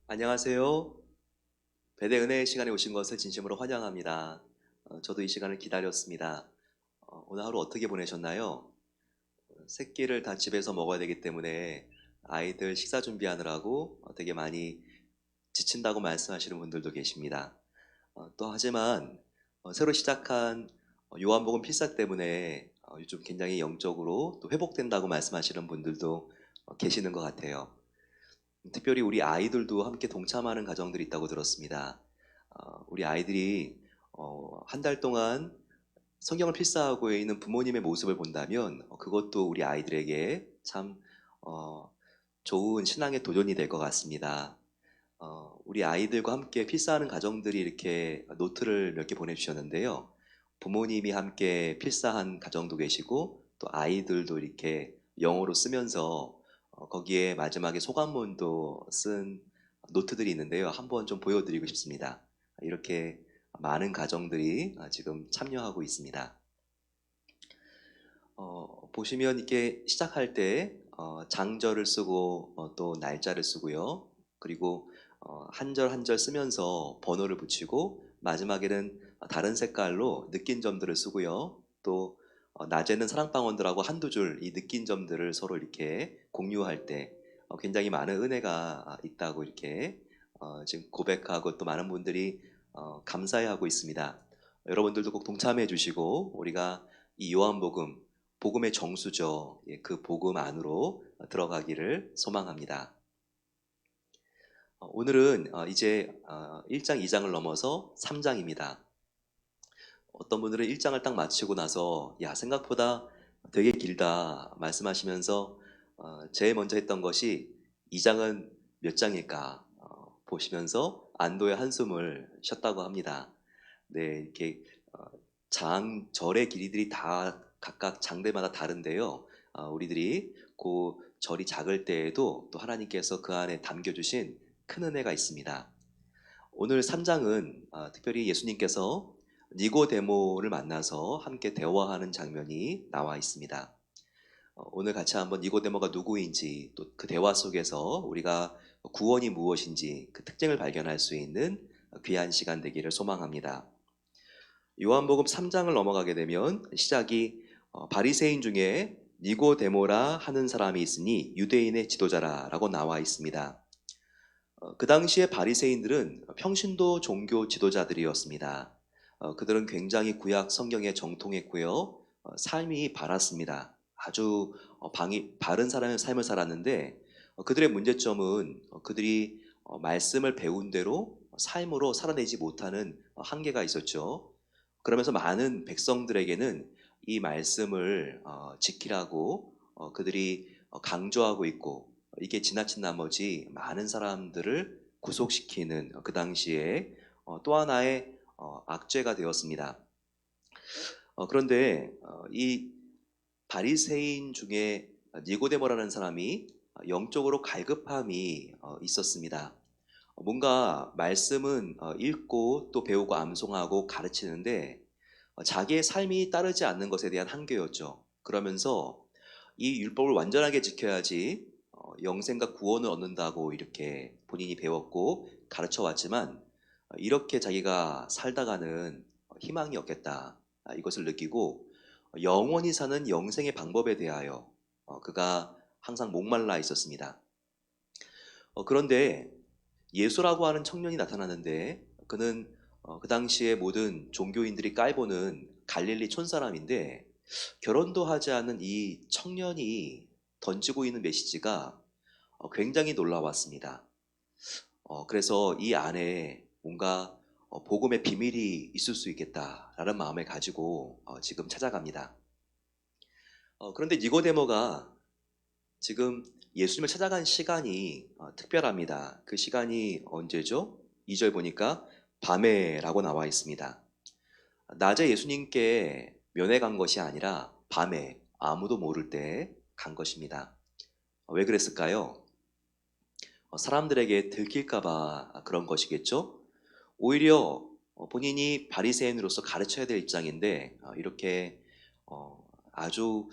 안녕하세요. 배대 은혜의 시간에 오신 것을 진심으로 환영합니다. 저도 이 시간을 기다렸습니다. 오늘 하루 어떻게 보내셨나요? 새끼를 다 집에서 먹어야 되기 때문에 아이들 식사 준비하느라고 되게 많이 지친다고 말씀하시는 분들도 계십니다. 또 하지만 새로 시작한 요한복음 필사 때문에 요즘 굉장히 영적으로 또 회복된다고 말씀하시는 분들도 계시는 것 같아요. 특별히 우리 아이들도 함께 동참하는 가정들이 있다고 들었습니다. 우리 아이들이 한 달 동안 성경을 필사하고 있는 부모님의 모습을 본다면 그것도 우리 아이들에게 참 어, 좋은 신앙의 도전이 될 것 같습니다. 우리 아이들과 함께 필사하는 가정들이 이렇게 노트를 몇 개 보내주셨는데요. 부모님이 함께 필사한 가정도 계시고 또 아이들도 이렇게 영어로 쓰면서 거기에 마지막에 소감문도 쓴 노트들이 있는데요. 한번 좀 보여드리고 싶습니다. 이렇게 많은 가정들이 지금 참여하고 있습니다. 보시면 이렇게 시작할 때 장절을 쓰고 또 날짜를 쓰고요. 그리고 한 절 한 절 쓰면서 번호를 붙이고 마지막에는 다른 색깔로 느낀 점들을 쓰고요. 또 낮에는 사랑방언들하고 한두 줄 이 느낀 점들을 서로 이렇게 공유할 때 굉장히 많은 은혜가 있다고 이렇게 지금 고백하고 또 많은 분들이 감사해하고 있습니다. 여러분들도 꼭 동참해 주시고 우리가 이 요한복음 복음의 정수죠. 예, 그 복음 안으로 들어가기를 소망합니다. 오늘은 이제 1장, 2장을 넘어서 3장입니다. 어떤 분들은 1장을 딱 마치고 나서 야, 생각보다 되게 길다 말씀하시면서 제일 먼저 했던 것이 2장은 몇 장일까 보시면서 안도의 한숨을 쉬었다고 합니다. 네, 이렇게 어, 절의 길이들이 다 각각 장대마다 다른데요. 우리들이 그 절이 작을 때에도 또 하나님께서 그 안에 담겨주신 큰 은혜가 있습니다. 오늘 3장은 특별히 예수님께서 니고데모를 만나서 함께 대화하는 장면이 나와 있습니다. 오늘 같이 한번 니고데모가 누구인지 또 그 대화 속에서 우리가 구원이 무엇인지 그 특징을 발견할 수 있는 귀한 시간 되기를 소망합니다. 요한복음 3장을 넘어가게 되면 시작이 바리새인 중에 니고데모라 하는 사람이 있으니 유대인의 지도자라라고 나와 있습니다. 그 당시에 바리새인들은 평신도 종교 지도자들이었습니다. 그들은 굉장히 구약 성경에 정통했고요. 삶이 바랐습니다. 아주 바른 사람의 삶을 살았는데 그들의 문제점은 그들이 말씀을 배운 대로 삶으로 살아내지 못하는 한계가 있었죠. 그러면서 많은 백성들에게는 이 말씀을 지키라고 그들이 강조하고 있고 이게 지나친 나머지 많은 사람들을 구속시키는 그 당시에 또 하나의 악죄가 되었습니다. 그런데 이 바리새인 중에 니고데모라는 사람이 영적으로 갈급함이 있었습니다. 뭔가 말씀은 읽고 또 배우고 암송하고 가르치는데 자기의 삶이 따르지 않는 것에 대한 한계였죠. 그러면서 이 율법을 완전하게 지켜야지 영생과 구원을 얻는다고 이렇게 본인이 배웠고 가르쳐 왔지만 이렇게 자기가 살다가는 희망이 없겠다. 이것을 느끼고 영원히 사는 영생의 방법에 대하여 그가 항상 목말라 있었습니다. 그런데 예수라고 하는 청년이 나타나는데 그는 그 당시에 모든 종교인들이 깔보는 갈릴리 촌사람인데 결혼도 하지 않은 이 청년이 던지고 있는 메시지가 굉장히 놀라웠습니다. 그래서 이 안에 뭔가 복음의 비밀이 있을 수 있겠다라는 마음을 가지고 지금 찾아갑니다. 그런데 니고데모가 지금 예수님을 찾아간 시간이 특별합니다. 그 시간이 언제죠? 2절 보니까 밤에라고 나와 있습니다. 낮에 예수님께 면회 간 것이 아니라 밤에 아무도 모를 때 간 것입니다. 왜 그랬을까요? 사람들에게 들킬까봐 그런 것이겠죠? 오히려 본인이 바리새인으로서 가르쳐야 될 입장인데 이렇게 아주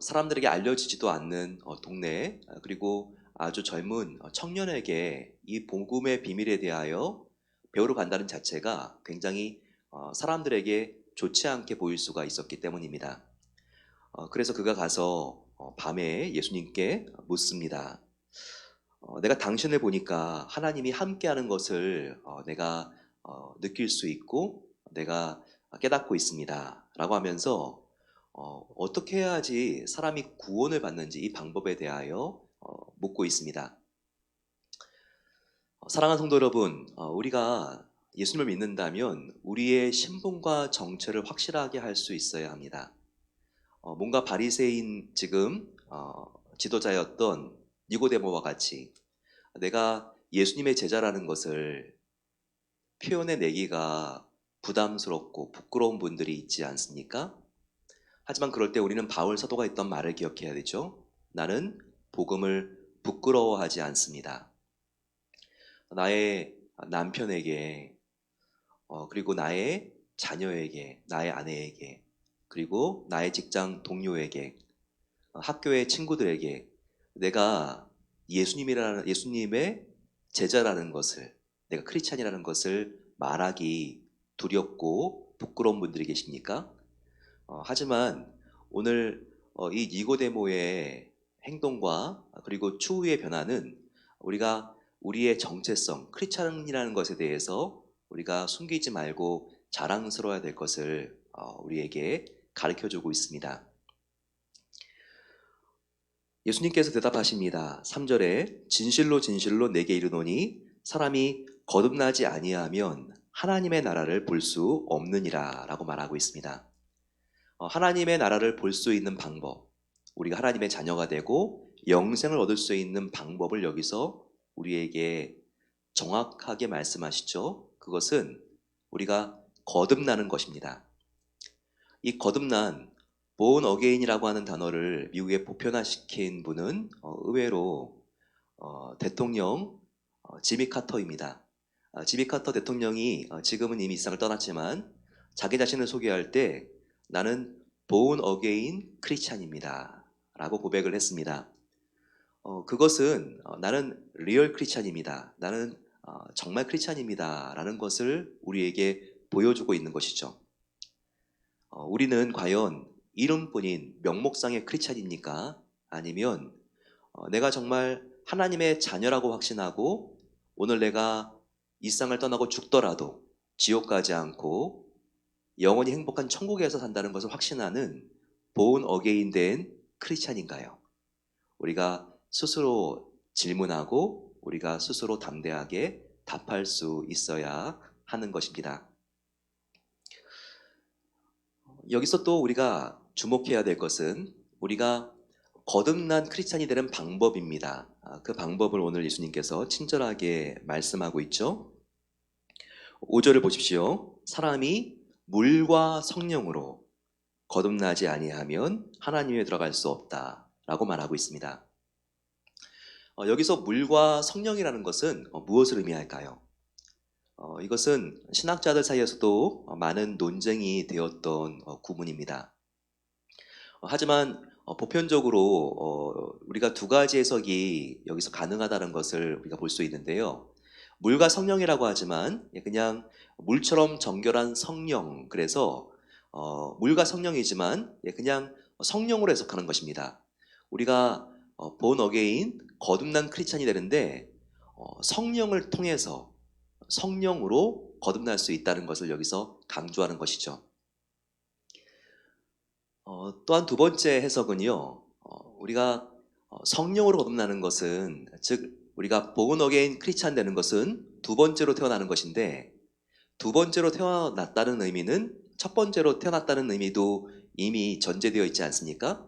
사람들에게 알려지지도 않는 동네 그리고 아주 젊은 청년에게 이 복음의 비밀에 대하여 배우러 간다는 자체가 굉장히 사람들에게 좋지 않게 보일 수가 있었기 때문입니다. 그래서 그가 가서 밤에 예수님께 묻습니다. 내가 당신을 보니까 하나님이 함께하는 것을 내가 느낄 수 있고 내가 깨닫고 있습니다. 라고 하면서 어떻게 해야지 사람이 구원을 받는지 이 방법에 대하여 묻고 있습니다. 사랑하는 성도 여러분, 우리가 예수님을 믿는다면 우리의 신분과 정체를 확실하게 할 수 있어야 합니다. 뭔가 바리새인 지금 지도자였던 니고데모와 같이 내가 예수님의 제자라는 것을 표현해내기가 부담스럽고 부끄러운 분들이 있지 않습니까? 하지만 그럴 때 우리는 바울 사도가 했던 말을 기억해야 되죠. 나는 복음을 부끄러워하지 않습니다. 나의 남편에게 그리고 나의 자녀에게, 나의 아내에게, 그리고 나의 직장 동료에게, 학교의 친구들에게 내가 예수님의 제자라는 것을, 내가 크리스찬이라는 것을 말하기 두렵고 부끄러운 분들이 계십니까? 하지만 오늘 이 니고데모의 행동과 그리고 추후의 변화는 우리가 우리의 정체성, 크리스찬이라는 것에 대해서 우리가 숨기지 말고 자랑스러워야 될 것을 우리에게 가르쳐주고 있습니다. 예수님께서 대답하십니다. 3절에 진실로 진실로 내게 이르노니 사람이 거듭나지 아니하면 하나님의 나라를 볼 수 없느니라 라고 말하고 있습니다. 하나님의 나라를 볼 수 있는 방법, 우리가 하나님의 자녀가 되고 영생을 얻을 수 있는 방법을 여기서 우리에게 정확하게 말씀하시죠. 그것은 우리가 거듭나는 것입니다. 이 거듭난 born again이라고 하는 단어를 미국에 보편화시킨 분은 의외로 대통령 지미 카터입니다. 지미 카터 대통령이 지금은 이미 이 세상을 떠났지만 자기 자신을 소개할 때 나는 born again 크리스찬입니다 라고 고백을 했습니다. 그것은 나는 리얼 크리스찬입니다. 나는 정말 크리스찬입니다 라는 것을 우리에게 보여주고 있는 것이죠. 우리는 과연 이름뿐인 명목상의 크리스찬입니까? 아니면 내가 정말 하나님의 자녀라고 확신하고 오늘 내가 이 세상을 떠나고 죽더라도 지옥 가지 않고 영원히 행복한 천국에서 산다는 것을 확신하는 born again 된 크리스찬인가요? 우리가 스스로 질문하고 우리가 스스로 담대하게 답할 수 있어야 하는 것입니다. 여기서 또 우리가 주목해야 될 것은 우리가 거듭난 크리스찬이 되는 방법입니다. 그 방법을 오늘 예수님께서 친절하게 말씀하고 있죠. 5절을 보십시오. 사람이 물과 성령으로 거듭나지 아니하면 하나님에 들어갈 수 없다 라고 말하고 있습니다. 여기서 물과 성령이라는 것은 무엇을 의미할까요? 이것은 신학자들 사이에서도 많은 논쟁이 되었던 구문입니다. 하지만 보편적으로 우리가 두 가지 해석이 여기서 가능하다는 것을 우리가 볼 수 있는데요. 물과 성령이라고 하지만 그냥 물처럼 정결한 성령, 그래서 물과 성령이지만 그냥 성령으로 해석하는 것입니다. 우리가 born again, 거듭난 크리스찬이 되는데 성령을 통해서 성령으로 거듭날 수 있다는 것을 여기서 강조하는 것이죠. 또한 두 번째 해석은요, 우리가 성령으로 거듭나는 것은, 즉 우리가 born again 크리스찬 되는 것은 두 번째로 태어나는 것인데, 두 번째로 태어났다는 의미는 첫 번째로 태어났다는 의미도 이미 전제되어 있지 않습니까?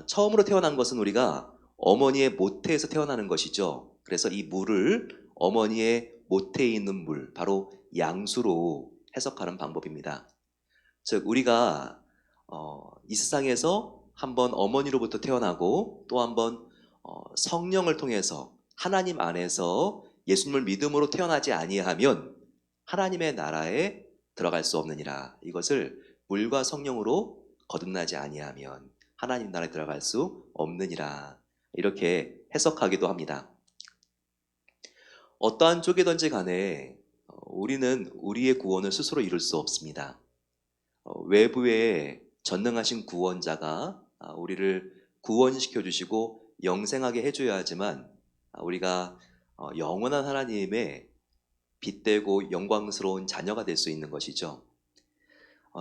처음으로 태어난 것은 우리가 어머니의 모태에서 태어나는 것이죠. 그래서 이 물을 어머니의 모태에 있는 물, 바로 양수로 해석하는 방법입니다. 즉 우리가 이 세상에서 한번 어머니로부터 태어나고 또 한번 성령을 통해서 하나님 안에서 예수님을 믿음으로 태어나지 아니하면 하나님의 나라에 들어갈 수 없느니라. 이것을 물과 성령으로 거듭나지 아니하면 하나님 나라에 들어갈 수 없느니라. 이렇게 해석하기도 합니다. 어떠한 쪽이든지 간에 우리는 우리의 구원을 스스로 이룰 수 없습니다. 외부에 전능하신 구원자가 우리를 구원시켜 주시고 영생하게 해줘야 하지만 우리가 영원한 하나님의 빛되고 영광스러운 자녀가 될 수 있는 것이죠.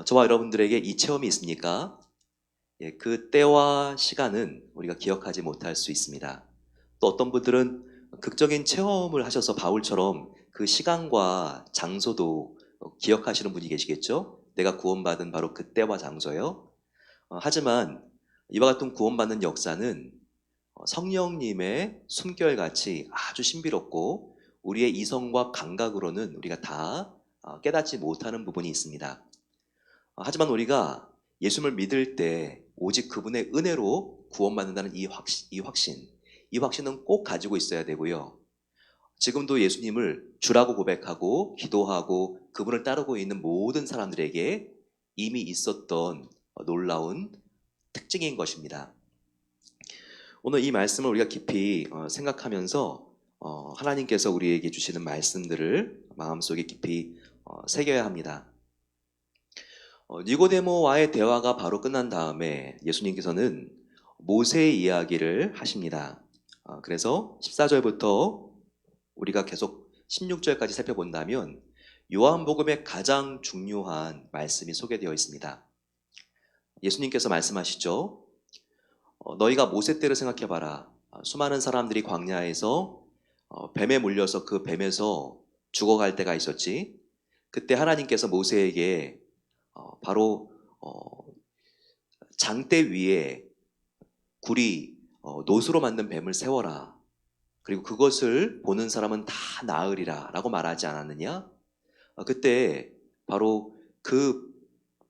저와 여러분들에게 이 체험이 있습니까? 예, 그 때와 시간은 우리가 기억하지 못할 수 있습니다. 또 어떤 분들은 극적인 체험을 하셔서 바울처럼 그 시간과 장소도 기억하시는 분이 계시겠죠? 내가 구원받은 바로 그 때와 장소요. 하지만 이와 같은 구원받는 역사는 성령님의 숨결같이 아주 신비롭고 우리의 이성과 감각으로는 우리가 다 깨닫지 못하는 부분이 있습니다. 하지만 우리가 예수님을 믿을 때 오직 그분의 은혜로 구원받는다는 이 확신은 꼭 가지고 있어야 되고요. 지금도 예수님을 주라고 고백하고 기도하고 그분을 따르고 있는 모든 사람들에게 이미 있었던 놀라운 특징인 것입니다. 오늘 이 말씀을 우리가 깊이 생각하면서 하나님께서 우리에게 주시는 말씀들을 마음속에 깊이 새겨야 합니다. 니고데모와의 대화가 바로 끝난 다음에 예수님께서는 모세의 이야기를 하십니다. 그래서 14절부터 우리가 계속 16절까지 살펴본다면 요한복음의 가장 중요한 말씀이 소개되어 있습니다. 예수님께서 말씀하시죠. 너희가 모세 때를 생각해봐라. 수많은 사람들이 광야에서 뱀에 물려서 그 뱀에서 죽어갈 때가 있었지. 그때 하나님께서 모세에게 바로 장대 위에 구리 노수로 만든 뱀을 세워라. 그리고 그것을 보는 사람은 다 나으리라 라고 말하지 않았느냐? 그때 바로 그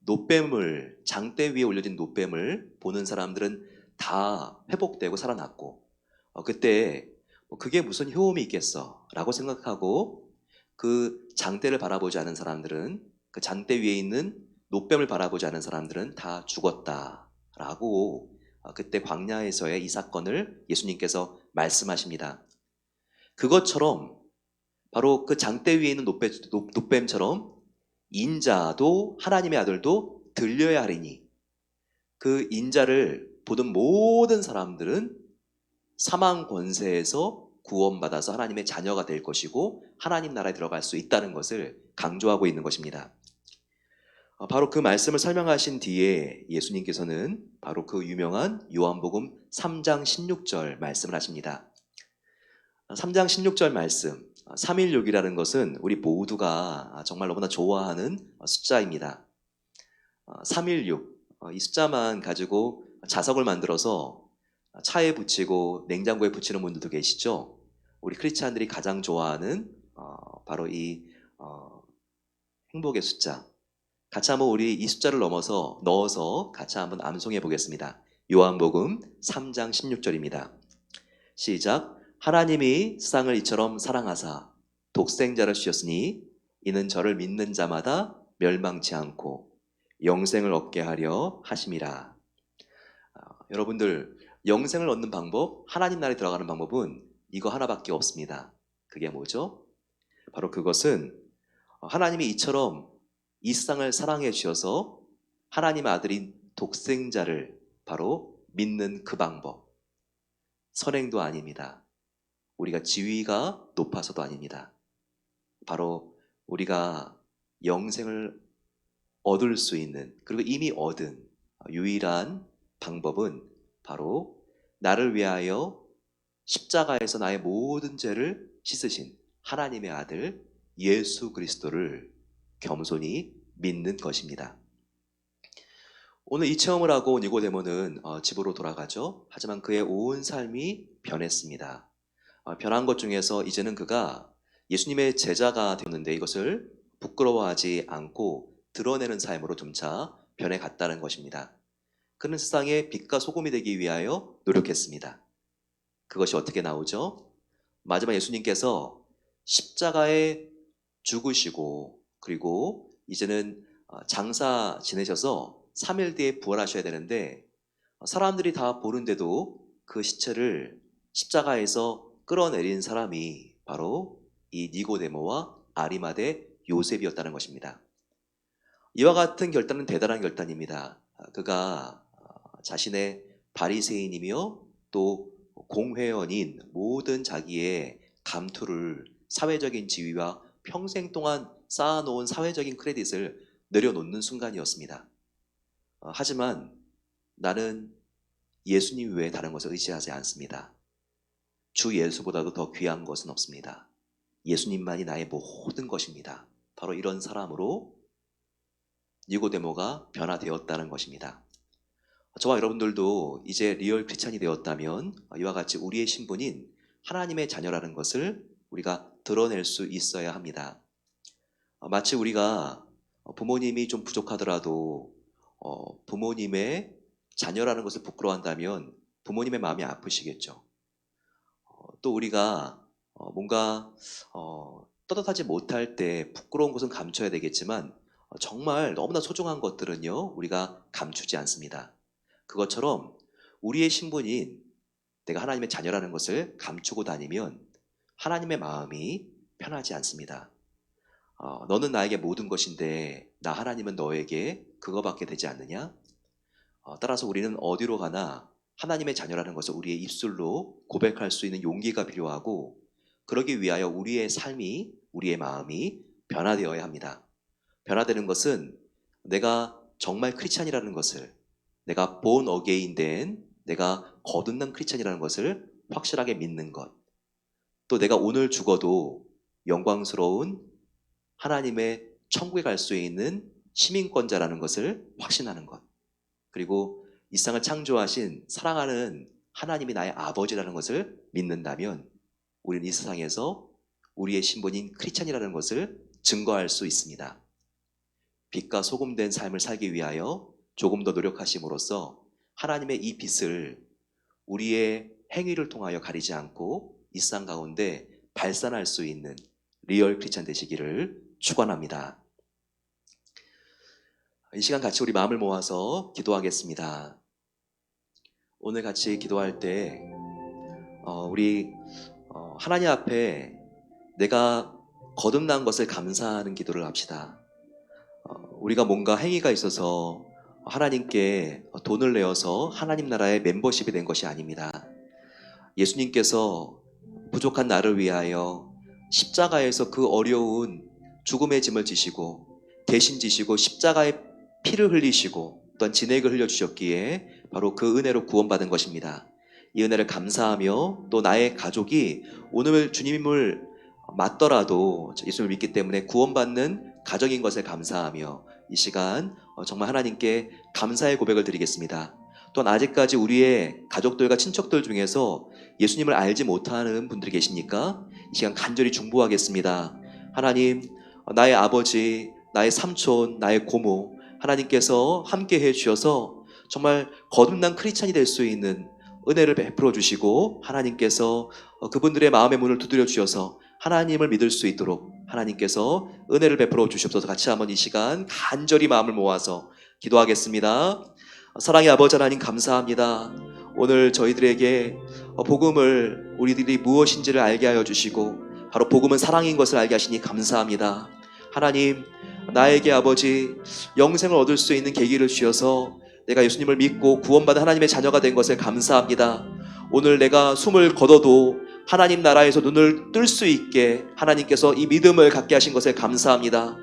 노뱀을 장대 위에 올려진 노뱀을 보는 사람들은 다 회복되고 살아났고 그때 그게 무슨 효험이 있겠어 라고 생각하고 그 장대를 바라보지 않은 사람들은 그 장대 위에 있는 노뱀을 바라보지 않은 사람들은 다 죽었다라고 그때 광야에서의 이 사건을 예수님께서 말씀하십니다. 그것처럼 바로 그 장대 위에 있는 노뱀처럼 인자도 하나님의 아들도 들려야 하리니 그 인자를 보던 모든 사람들은 사망 권세에서 구원받아서 하나님의 자녀가 될 것이고 하나님 나라에 들어갈 수 있다는 것을 강조하고 있는 것입니다. 바로 그 말씀을 설명하신 뒤에 예수님께서는 바로 그 유명한 요한복음 3장 16절 말씀을 하십니다. 3장 16절 말씀, 316이라는 것은 우리 모두가 정말 너무나 좋아하는 숫자입니다. 316, 이 숫자만 가지고 자석을 만들어서 차에 붙이고 냉장고에 붙이는 분들도 계시죠. 우리 크리스찬들이 가장 좋아하는 바로 이 행복의 숫자. 같이 한번 우리 이 숫자를 넣어서 같이 한번 암송해 보겠습니다. 요한복음 3장 16절입니다. 시작. 하나님이 세상을 이처럼 사랑하사 독생자를 주셨으니 이는 저를 믿는 자마다 멸망치 않고 영생을 얻게 하려 하심이라. 여러분들 영생을 얻는 방법, 하나님 나라에 들어가는 방법은 이거 하나밖에 없습니다. 그게 뭐죠? 바로 그것은 하나님이 이처럼 이 세상을 사랑해 주셔서 하나님의 아들인 독생자를 바로 믿는 그 방법. 선행도 아닙니다. 우리가 지위가 높아서도 아닙니다. 바로 우리가 영생을 얻을 수 있는 그리고 이미 얻은 유일한 방법은 바로 나를 위하여 십자가에서 나의 모든 죄를 씻으신 하나님의 아들 예수 그리스도를 겸손히 믿는 것입니다. 오늘 이 체험을 하고 니고데모는 집으로 돌아가죠. 하지만 그의 온 삶이 변했습니다. 변한 것 중에서 이제는 그가 예수님의 제자가 되었는데 이것을 부끄러워하지 않고 드러내는 삶으로 점차 변해갔다는 것입니다. 그는 세상에 빛과 소금이 되기 위하여 노력했습니다. 그것이 어떻게 나오죠? 마지막 예수님께서 십자가에 죽으시고 그리고 이제는 장사 지내셔서 3일 뒤에 부활하셔야 되는데 사람들이 다 보는데도 그 시체를 십자가에서 끌어내린 사람이 바로 이 니고데모와 아리마대 요셉이었다는 것입니다. 이와 같은 결단은 대단한 결단입니다. 그가 자신의 바리새인이며 또 공회원인 모든 자기의 감투를, 사회적인 지위와 평생 동안 쌓아놓은 사회적인 크레딧을 내려놓는 순간이었습니다. 하지만 나는 예수님 외에 다른 것을 의지하지 않습니다. 주 예수보다도 더 귀한 것은 없습니다. 예수님만이 나의 모든 것입니다. 바로 이런 사람으로 니고데모가 변화되었다는 것입니다. 저와 여러분들도 이제 리얼 크리스찬이 되었다면 이와 같이 우리의 신분인 하나님의 자녀라는 것을 우리가 드러낼 수 있어야 합니다. 마치 우리가 부모님이 좀 부족하더라도 부모님의 자녀라는 것을 부끄러워한다면 부모님의 마음이 아프시겠죠. 또 우리가 뭔가 떳떳하지 못할 때 부끄러운 것은 감춰야 되겠지만 정말 너무나 소중한 것들은요, 우리가 감추지 않습니다. 그것처럼 우리의 신분인 내가 하나님의 자녀라는 것을 감추고 다니면 하나님의 마음이 편하지 않습니다. 너는 나에게 모든 것인데 나 하나님은 너에게 그거밖에 되지 않느냐? 따라서 우리는 어디로 가나 하나님의 자녀라는 것을 우리의 입술로 고백할 수 있는 용기가 필요하고, 그러기 위하여 우리의 삶이, 우리의 마음이 변화되어야 합니다. 변화되는 것은 내가 정말 크리스찬이라는 것을, 내가 born again 된, 내가 거듭난 크리스찬이라는 것을 확실하게 믿는 것, 또 내가 오늘 죽어도 영광스러운 하나님의 천국에 갈 수 있는 시민권자라는 것을 확신하는 것, 그리고 이 세상을 창조하신 사랑하는 하나님이 나의 아버지라는 것을 믿는다면 우리는 이 세상에서 우리의 신분인 크리스찬이라는 것을 증거할 수 있습니다. 빛과 소금된 삶을 살기 위하여 조금 더 노력하심으로써 하나님의 이 빛을 우리의 행위를 통하여 가리지 않고 이 세상 가운데 발산할 수 있는 리얼 크리스찬 되시기를 축원합니다. 이 시간 같이 우리 마음을 모아서 기도하겠습니다. 오늘 같이 기도할 때 우리 하나님 앞에 내가 거듭난 것을 감사하는 기도를 합시다. 우리가 뭔가 행위가 있어서 하나님께 돈을 내어서 하나님 나라의 멤버십이 된 것이 아닙니다. 예수님께서 부족한 나를 위하여 십자가에서 그 어려운 죽음의 짐을 지시고 대신 지시고 십자가의 피를 흘리시고 또한 진액을 흘려주셨기에 바로 그 은혜로 구원받은 것입니다. 이 은혜를 감사하며 또 나의 가족이 오늘 주님을 맞더라도 예수를 믿기 때문에 구원받는 가정인 것을 감사하며 이 시간 정말 하나님께 감사의 고백을 드리겠습니다. 또한 아직까지 우리의 가족들과 친척들 중에서 예수님을 알지 못하는 분들이 계십니까? 이 시간 간절히 중보하겠습니다. 하나님, 나의 아버지, 나의 삼촌, 나의 고모, 하나님께서 함께해 주셔서 정말 거듭난 크리스찬이 될 수 있는 은혜를 베풀어 주시고, 하나님께서 그분들의 마음의 문을 두드려 주셔서 하나님을 믿을 수 있도록 하나님께서 은혜를 베풀어 주시옵소서. 같이 한번 이 시간 간절히 마음을 모아서 기도하겠습니다. 사랑의 아버지 하나님, 감사합니다. 오늘 저희들에게 복음을 우리들이 무엇인지를 알게 하여 주시고 바로 복음은 사랑인 것을 알게 하시니 감사합니다. 하나님, 나에게 아버지 영생을 얻을 수 있는 계기를 주셔서 내가 예수님을 믿고 구원받은 하나님의 자녀가 된 것을 감사합니다. 오늘 내가 숨을 거둬도 하나님 나라에서 눈을 뜰 수 있게 하나님께서 이 믿음을 갖게 하신 것을 감사합니다.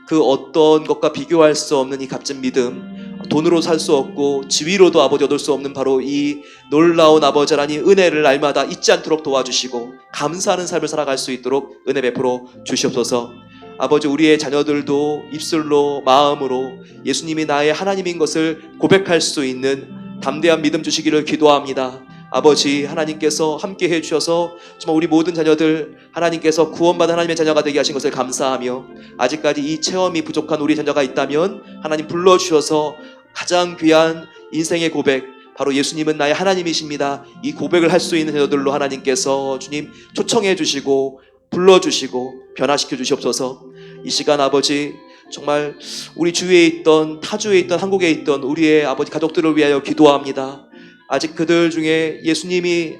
그 어떤 것과 비교할 수 없는 이 값진 믿음, 돈으로 살 수 없고 지위로도 아버지 얻을 수 없는 바로 이 놀라운 아버지 하나님 은혜를 날마다 잊지 않도록 도와주시고 감사하는 삶을 살아갈 수 있도록 은혜 베풀어 주시옵소서. 아버지, 우리의 자녀들도 입술로 마음으로 예수님이 나의 하나님인 것을 고백할 수 있는 담대한 믿음 주시기를 기도합니다. 아버지, 하나님께서 함께 해주셔서 정말 우리 모든 자녀들 하나님께서 구원받은 하나님의 자녀가 되게 하신 것을 감사하며, 아직까지 이 체험이 부족한 우리 자녀가 있다면 하나님 불러주셔서 가장 귀한 인생의 고백, 바로 예수님은 나의 하나님이십니다, 이 고백을 할 수 있는 자녀들로 하나님께서 주님 초청해 주시고 불러주시고 변화시켜 주시옵소서. 이 시간 아버지, 정말 우리 주위에 있던 타주에 있던 한국에 있던 우리의 아버지 가족들을 위하여 기도합니다. 아직 그들 중에 예수님이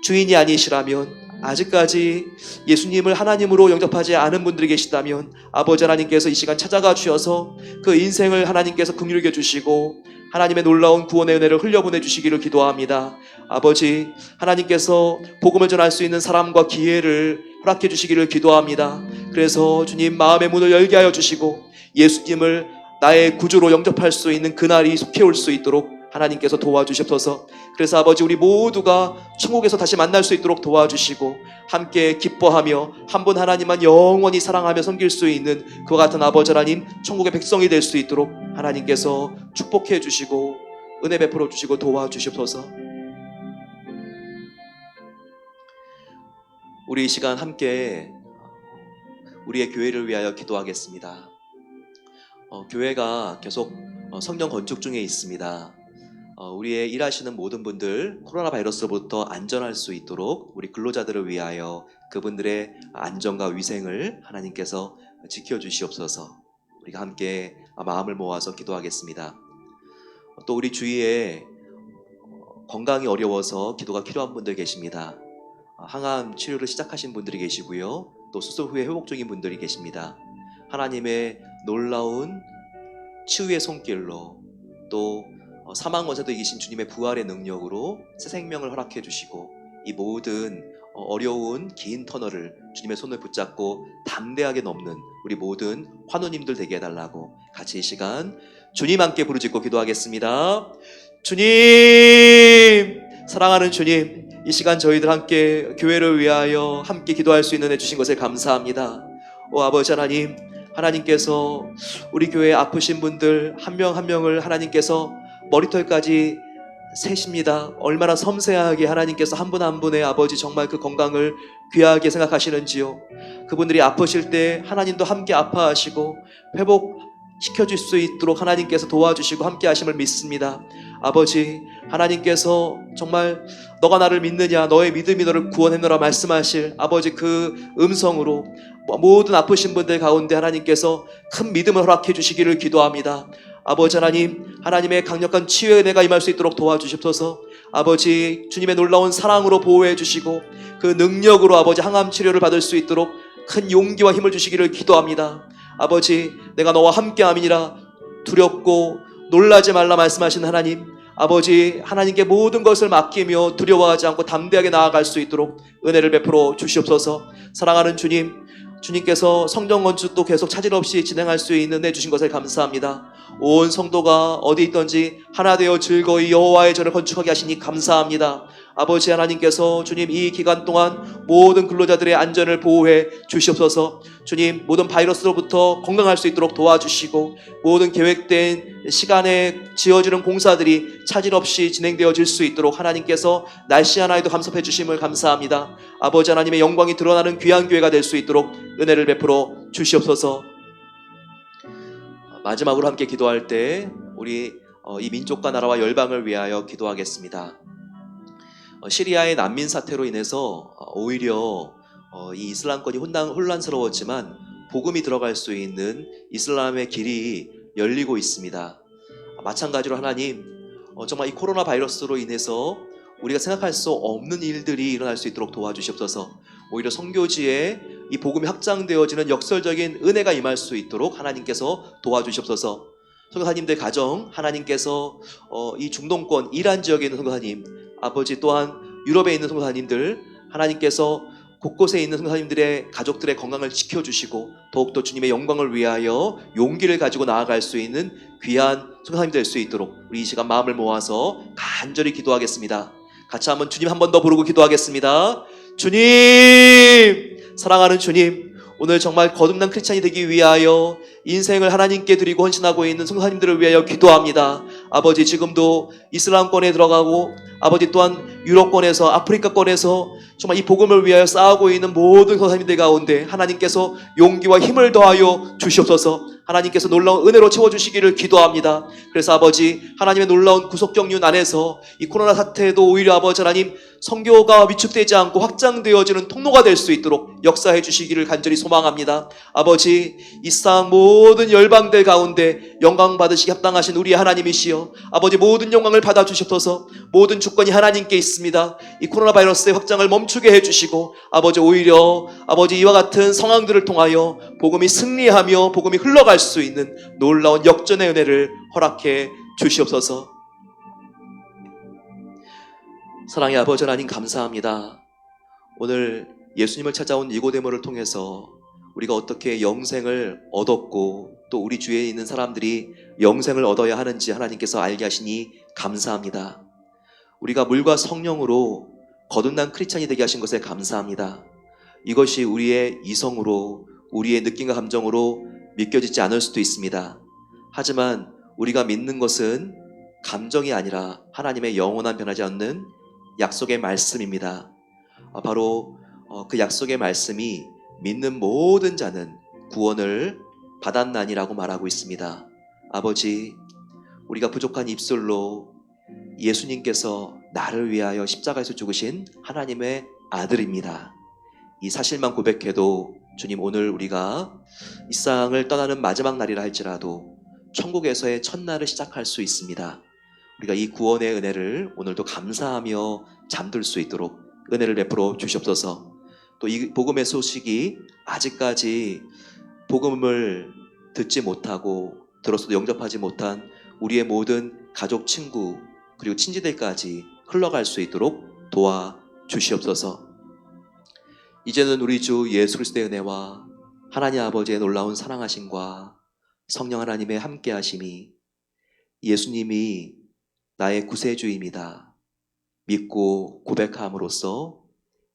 주인이 아니시라면, 아직까지 예수님을 하나님으로 영접하지 않은 분들이 계시다면 아버지 하나님께서 이 시간 찾아가 주셔서 그 인생을 하나님께서 긍휼히 여겨 주시고 하나님의 놀라운 구원의 은혜를 흘려보내 주시기를 기도합니다. 아버지 하나님께서 복음을 전할 수 있는 사람과 기회를 허락해 주시기를 기도합니다. 그래서 주님 마음의 문을 열게 하여 주시고 예수님을 나의 구주로 영접할 수 있는 그날이 속해 올 수 있도록 하나님께서 도와주시옵소서. 그래서 아버지 우리 모두가 천국에서 다시 만날 수 있도록 도와주시고 함께 기뻐하며 한 분 하나님만 영원히 사랑하며 섬길 수 있는 그와 같은 아버지 하나님 천국의 백성이 될 수 있도록 하나님께서 축복해 주시고 은혜 베풀어 주시고 도와주시옵소서. 우리 이 시간 함께 우리의 교회를 위하여 기도하겠습니다. 교회가 계속 성령 건축 중에 있습니다. 우리의 일하시는 모든 분들 코로나 바이러스로부터 안전할 수 있도록 우리 근로자들을 위하여 그분들의 안전과 위생을 하나님께서 지켜주시옵소서. 우리가 함께 마음을 모아서 기도하겠습니다. 또 우리 주위에 건강이 어려워서 기도가 필요한 분들 계십니다. 항암 치료를 시작하신 분들이 계시고요. 또 수술 후에 회복 중인 분들이 계십니다. 하나님의 놀라운 치유의 손길로 또 사망 원사도 이기신 주님의 부활의 능력으로 새 생명을 허락해 주시고 이 모든 어려운 긴 터널을 주님의 손을 붙잡고 담대하게 넘는 우리 모든 환우님들 되게 해달라고 같이 이 시간 주님 함께 부르짖고 기도하겠습니다. 주님, 사랑하는 주님, 이 시간 저희들 함께 교회를 위하여 함께 기도할 수 있는 애 주신 것에 감사합니다. 아버지 하나님, 하나님께서 우리 교회 아프신 분들 한 명 한 명을 하나님께서 머리털까지 세십니다. 얼마나 섬세하게 하나님께서 한 분 한 분의 아버지 정말 그 건강을 귀하게 생각하시는지요. 그분들이 아프실 때 하나님도 함께 아파하시고 회복시켜줄 수 있도록 하나님께서 도와주시고 함께 하심을 믿습니다. 아버지 하나님께서 정말 너가 나를 믿느냐, 너의 믿음이 너를 구원했노라 말씀하실 아버지 그 음성으로 모든 아프신 분들 가운데 하나님께서 큰 믿음을 허락해 주시기를 기도합니다. 아버지 하나님, 하나님의 강력한 치유의 은혜가 임할 수 있도록 도와주십소서. 아버지 주님의 놀라운 사랑으로 보호해 주시고 그 능력으로 아버지 항암 치료를 받을 수 있도록 큰 용기와 힘을 주시기를 기도합니다. 아버지 내가 너와 함께함이니라 두렵고 놀라지 말라 말씀하신 하나님, 아버지 하나님께 모든 것을 맡기며 두려워하지 않고 담대하게 나아갈 수 있도록 은혜를 베풀어 주시옵소서. 사랑하는 주님, 주님께서 성전 건축도 계속 차질 없이 진행할 수 있는 애 주신 것을 감사합니다. 온 성도가 어디 있든지 하나 되어 즐거이 여호와의 전을 건축하게 하시니 감사합니다. 아버지 하나님께서 주님 이 기간 동안 모든 근로자들의 안전을 보호해 주시옵소서. 주님 모든 바이러스로부터 건강할 수 있도록 도와주시고 모든 계획된 시간에 지어지는 공사들이 차질 없이 진행되어질 수 있도록 하나님께서 날씨 하나에도 감섭해 주심을 감사합니다. 아버지 하나님의 영광이 드러나는 귀한 교회가 될 수 있도록 은혜를 베풀어 주시옵소서. 마지막으로 함께 기도할 때 우리 이 민족과 나라와 열방을 위하여 기도하겠습니다. 시리아의 난민 사태로 인해서 오히려 이 이슬람권이 혼란스러웠지만 복음이 들어갈 수 있는 이슬람의 길이 열리고 있습니다. 마찬가지로 하나님, 정말 이 코로나 바이러스로 인해서 우리가 생각할 수 없는 일들이 일어날 수 있도록 도와주시옵소서. 오히려 선교지에 이 복음이 확장되어지는 역설적인 은혜가 임할 수 있도록 하나님께서 도와주시옵소서. 선교사님들 가정 하나님께서 이 중동권 이란 지역에 있는 선교사님, 아버지 또한 유럽에 있는 선교사님들 하나님께서 곳곳에 있는 선교사님들의 가족들의 건강을 지켜주시고 더욱더 주님의 영광을 위하여 용기를 가지고 나아갈 수 있는 귀한 선교사님 될 수 있도록 우리 이 시간 마음을 모아서 간절히 기도하겠습니다. 같이 한번 주님 한 번 더 부르고 기도하겠습니다. 주님, 사랑하는 주님, 오늘 정말 거듭난 크리스찬이 되기 위하여 인생을 하나님께 드리고 헌신하고 있는 성도님들을 위하여 기도합니다. 아버지 지금도 이슬람권에 들어가고 아버지 또한 유럽권에서 아프리카권에서 정말 이 복음을 위하여 싸우고 있는 모든 성도님들 가운데 하나님께서 용기와 힘을 더하여 주시옵소서. 하나님께서 놀라운 은혜로 채워주시기를 기도합니다. 그래서 아버지 하나님의 놀라운 구속경륜 안에서 이 코로나 사태도 오히려 아버지 하나님 선교가 위축되지 않고 확장되어지는 통로가 될 수 있도록 역사해 주시기를 간절히 소망합니다. 아버지, 이 세상 모든 열방들 가운데 영광 받으시기 합당하신 우리 하나님이시여, 아버지 모든 영광을 받아 주시옵소서. 모든 주권이 하나님께 있습니다. 이 코로나 바이러스의 확장을 멈추게 해 주시고, 아버지 오히려 아버지 이와 같은 상황들을 통하여 복음이 승리하며 복음이 흘러갈 수 있는 놀라운 역전의 은혜를 허락해 주시옵소서. 사랑의 아버지 하나님, 감사합니다. 오늘 예수님을 찾아온 니고데모를 통해서 우리가 어떻게 영생을 얻었고 또 우리 주위에 있는 사람들이 영생을 얻어야 하는지 하나님께서 알게 하시니 감사합니다. 우리가 물과 성령으로 거듭난 크리스찬이 되게 하신 것에 감사합니다. 이것이 우리의 이성으로, 우리의 느낌과 감정으로 믿겨지지 않을 수도 있습니다. 하지만 우리가 믿는 것은 감정이 아니라 하나님의 영원한 변하지 않는 약속의 말씀입니다. 바로 그 약속의 말씀이 믿는 모든 자는 구원을 받았나니라고 말하고 있습니다. 아버지, 우리가 부족한 입술로 예수님께서 나를 위하여 십자가에서 죽으신 하나님의 아들입니다. 이 사실만 고백해도 주님, 오늘 우리가 이 세상을 떠나는 마지막 날이라 할지라도 천국에서의 첫날을 시작할 수 있습니다. 우리가 이 구원의 은혜를 오늘도 감사하며 잠들 수 있도록 은혜를 베풀어 주시옵소서. 또 이 복음의 소식이 아직까지 복음을 듣지 못하고 들어서도 영접하지 못한 우리의 모든 가족, 친구 그리고 친지들까지 흘러갈 수 있도록 도와 주시옵소서. 이제는 우리 주 예수 그리스도의 은혜와 하나님 아버지의 놀라운 사랑하심과 성령 하나님의 함께하심이, 예수님이 나의 구세주입니다 믿고 고백함으로써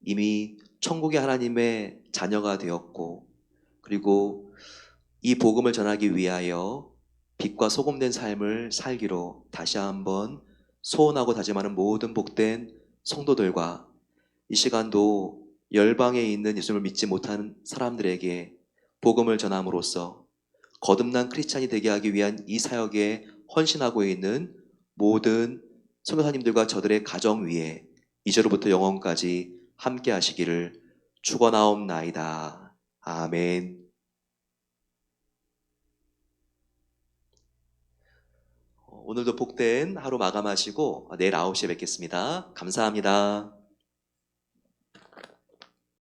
이미 천국의 하나님의 자녀가 되었고, 그리고 이 복음을 전하기 위하여 빛과 소금된 삶을 살기로 다시 한번 소원하고 다짐하는 모든 복된 성도들과 이 시간도 열방에 있는 예수님을 믿지 못하는 사람들에게 복음을 전함으로써 거듭난 크리스찬이 되게 하기 위한 이 사역에 헌신하고 있는 모든 선교사님들과 저들의 가정 위에 이제로부터 영원까지 함께 하시기를 축원하옵나이다. 아멘. 오늘도 복된 하루 마감하시고 내일 9시에 뵙겠습니다. 감사합니다.